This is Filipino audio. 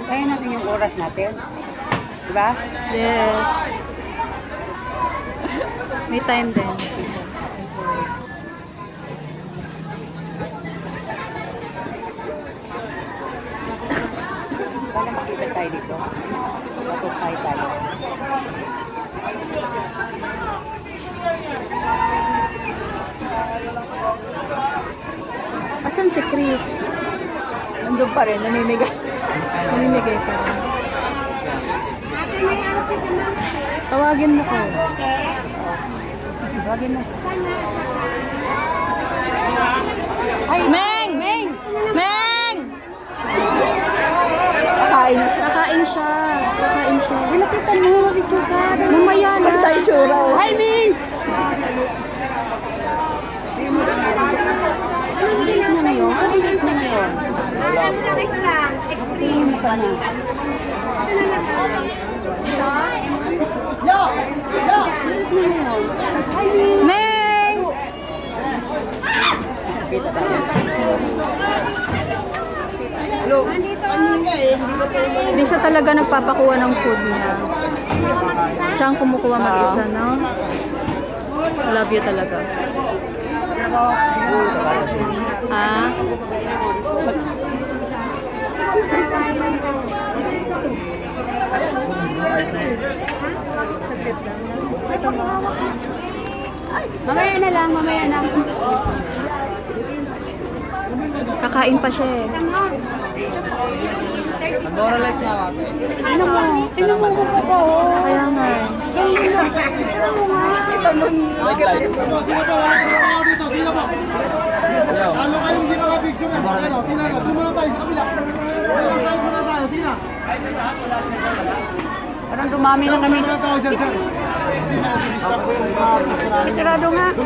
Kaya natin yung oras natin. Diba? Yes. May time din. Sana makita tayo dito. Matupay tayo. Asan si Chris? Nandun pa rin, namimigay. Namimigay pa rin. Tawagin mo ko. Tawagin mo. Ay, Meng! Meng! Meng! Kain. Kakain siya. Kakain siya. Nilapitan mo, mabigyo ka. Mamaya na. Ang tayo tsura. Hi, Ming! Anong date na ngayon? Anong date na ngayon? Extreme ka na. Meng! Kita tayo. Hello, kanina hindi ko pa Hindi siya talaga nagpapakuha ng food niya. Siya ang kumukuha mag-isa, no? Love you talaga. Ah? Mamaya na lang, mamaya na. Kakain pa siya eh. Moralize na ako. Ano mo? Salamat. Kaya nga eh. Lalo kayong hindi naka-video na. Ano, sina na? Doon muna tayo sa kabila. Saan muna tayo? Sina? Parang dumami na kami. Saan muna tayo dyan, sir? Sina, si Mr. Sarado nga.